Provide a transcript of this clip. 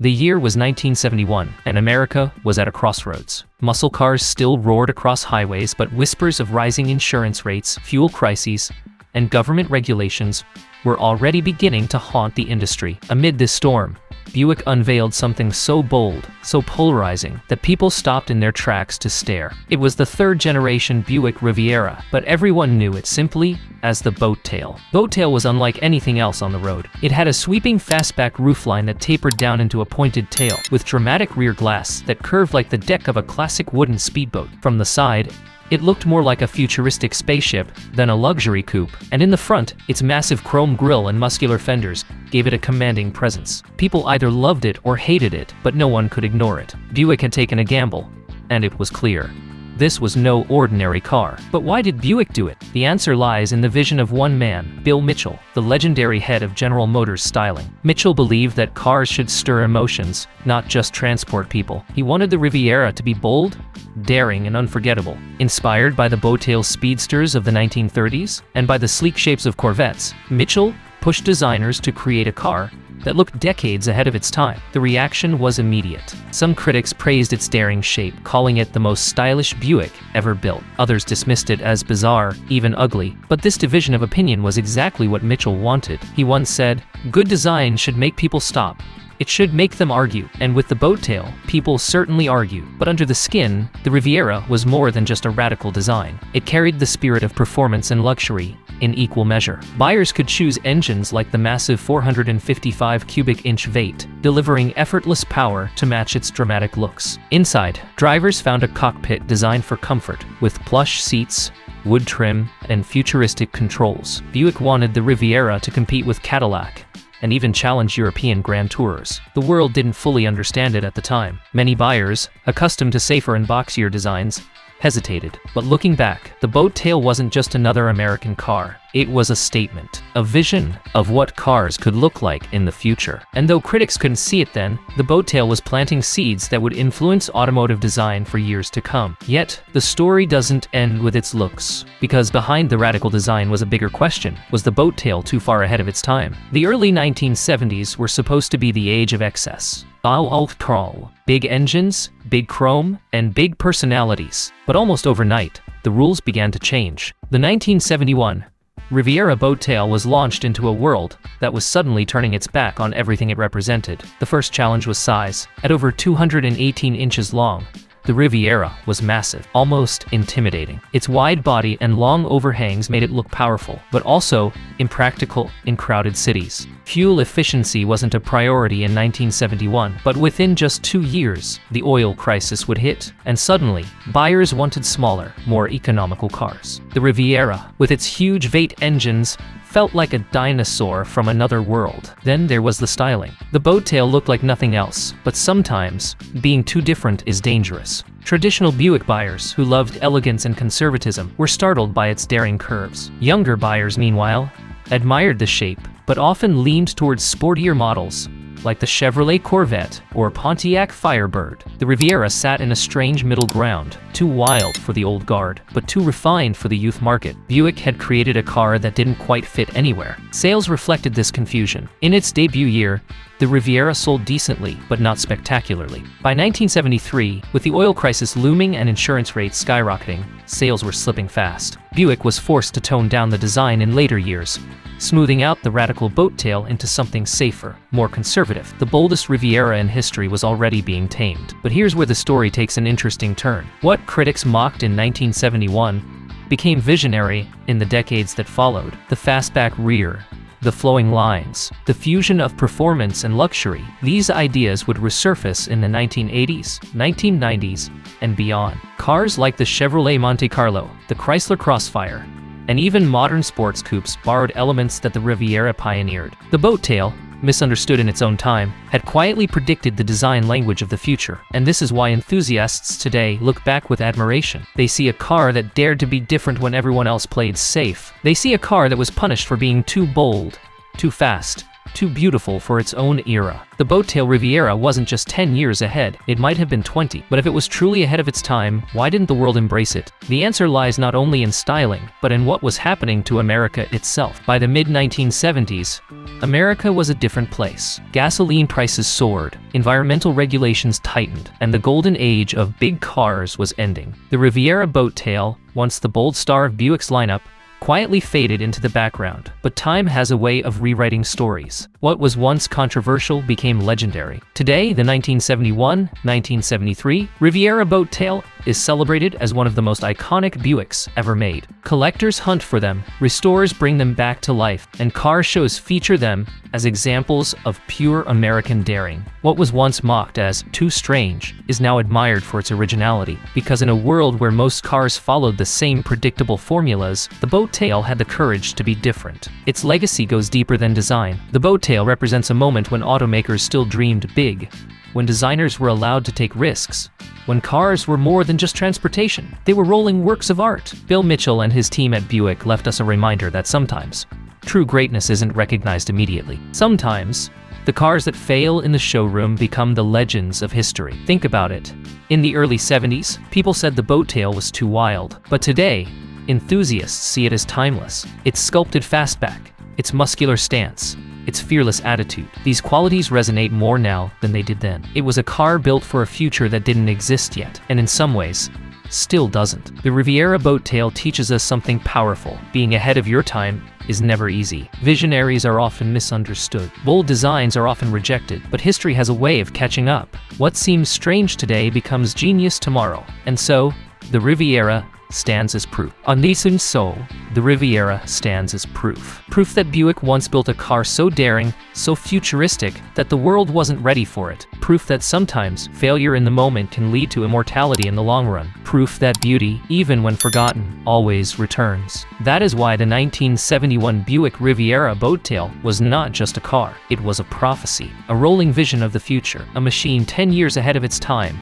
The year was 1971, and America was at a crossroads. Muscle cars still roared across highways, but whispers of rising insurance rates, fuel crises, and government regulations were already beginning to haunt the industry. Amid this storm, Buick unveiled something so bold, so polarizing, that people stopped in their tracks to stare. It was the third-generation Buick Riviera, but everyone knew it simply as the Boat-Tail. Boat-Tail was unlike anything else on the road. It had a sweeping fastback roofline that tapered down into a pointed tail, with dramatic rear glass that curved like the deck of a classic wooden speedboat. From the side, it looked more like a futuristic spaceship than a luxury coupe, and in the front, its massive chrome grille and muscular fenders gave it a commanding presence. People either loved it or hated it, but no one could ignore it. Buick had taken a gamble, and it was clear. This was no ordinary car. But why did Buick do it? The answer lies in the vision of one man, Bill Mitchell, the legendary head of General Motors styling. Mitchell believed that cars should stir emotions, not just transport people. He wanted the Riviera to be bold, daring, and unforgettable. Inspired by the Boat-Tail speedsters of the 1930s and by the sleek shapes of Corvettes, Mitchell pushed designers to create a car that looked decades ahead of its time. The reaction was immediate. Some critics praised its daring shape, calling it the most stylish Buick ever built. Others dismissed it as bizarre, even ugly. But this division of opinion was exactly what Mitchell wanted. He once said, "Good design should make people stop. It should make them argue." And with the Boat-Tail, people certainly argued. But under the skin, the Riviera was more than just a radical design. It carried the spirit of performance and luxury in equal measure. Buyers could choose engines like the massive 455 cubic inch V8, delivering effortless power to match its dramatic looks. Inside, drivers found a cockpit designed for comfort, with plush seats, wood trim, and futuristic controls. Buick wanted the Riviera to compete with Cadillac and even challenge European Grand Tours. The world didn't fully understand it at the time. Many buyers, accustomed to safer and boxier designs, hesitated. But looking back, the Boat-Tail wasn't just another American car. It was a statement, a vision of what cars could look like in the future. And though critics couldn't see it then, the Boat-Tail was planting seeds that would influence automotive design for years to come. Yet, the story doesn't end with its looks. Because behind the radical design was a bigger question. Was the Boat-Tail too far ahead of its time? The early 1970s were supposed to be the age of excess. Big engines, big chrome, and big personalities. But almost overnight, the rules began to change. The 1971 Riviera Boat-Tail was launched into a world that was suddenly turning its back on everything it represented. The first challenge was size. At over 218 inches long, the Riviera was massive, almost intimidating. Its wide body and long overhangs made it look powerful, but also impractical in crowded cities. Fuel efficiency wasn't a priority in 1971, but within just 2 years, the oil crisis would hit, and suddenly, buyers wanted smaller, more economical cars. The Riviera, with its huge V8 engines, felt like a dinosaur from another world. Then there was the styling. The Boat-Tail looked like nothing else, but sometimes, being too different is dangerous. Traditional Buick buyers, who loved elegance and conservatism, were startled by its daring curves. Younger buyers, meanwhile, admired the shape, but often leaned towards sportier models, like the Chevrolet Corvette or Pontiac Firebird. The Riviera sat in a strange middle ground, too wild for the old guard, but too refined for the youth market. Buick had created a car that didn't quite fit anywhere. Sales reflected this confusion. In its debut year, the Riviera sold decently, but not spectacularly. By 1973, with the oil crisis looming and insurance rates skyrocketing, sales were slipping fast. Buick was forced to tone down the design in later years, smoothing out the radical Boat-Tail into something safer, more conservative. The boldest Riviera in history was already being tamed. But here's where the story takes an interesting turn. What critics mocked in 1971 became visionary in the decades that followed. The fastback rear, the flowing lines, the fusion of performance and luxury. These ideas would resurface in the 1980s, 1990s, and beyond. Cars like the Chevrolet Monte Carlo, the Chrysler Crossfire, and even modern sports coupes borrowed elements that the Riviera pioneered. The Boat-Tail, misunderstood in its own time, had quietly predicted the design language of the future, and this is why enthusiasts today look back with admiration. They see a car that dared to be different when everyone else played safe. They see a car that was punished for being too bold, too fast, too beautiful for its own era. The Boat-Tail Riviera wasn't just 10 years ahead, it might have been 20. But if it was truly ahead of its time, why didn't the world embrace it? The answer lies not only in styling, but in what was happening to America itself. By the mid-1970s, America was a different place. Gasoline prices soared, environmental regulations tightened, and the golden age of big cars was ending. The Riviera Boat-Tail, once the bold star of Buick's lineup, quietly faded into the background. But time has a way of rewriting stories. What was once controversial became legendary. Today, the 1971-1973 Riviera Boat-Tail is celebrated as one of the most iconic Buicks ever made. Collectors hunt for them, restorers bring them back to life, and car shows feature them as examples of pure American daring. What was once mocked as too strange is now admired for its originality, because in a world where most cars followed the same predictable formulas, the Boat-Tail had the courage to be different. Its legacy goes deeper than design. The Boat-Tail represents a moment when automakers still dreamed big, when designers were allowed to take risks, when cars were more than just transportation. They were rolling works of art. Bill Mitchell and his team at Buick left us a reminder that sometimes true greatness isn't recognized immediately. Sometimes, the cars that fail in the showroom become the legends of history. Think about it. In the early 70s, people said the Boat-Tail was too wild. But today, enthusiasts see it as timeless. Its sculpted fastback, its muscular stance, its fearless attitude. These qualities resonate more now than they did then. It was a car built for a future that didn't exist yet, and in some ways, still doesn't. The Riviera Boat-Tail teaches us something powerful. Being ahead of your time is never easy. Visionaries are often misunderstood. Bold designs are often rejected, but history has a way of catching up. What seems strange today becomes genius tomorrow. And so, the Riviera stands as proof. The Riviera stands as proof. Proof that Buick once built a car so daring, so futuristic, that the world wasn't ready for it. Proof that sometimes failure in the moment can lead to immortality in the long run. Proof that beauty, even when forgotten, always returns. That is why the 1971 Buick Riviera Boat-Tail was not just a car. It was a prophecy, a rolling vision of the future, a machine 10 years ahead of its time.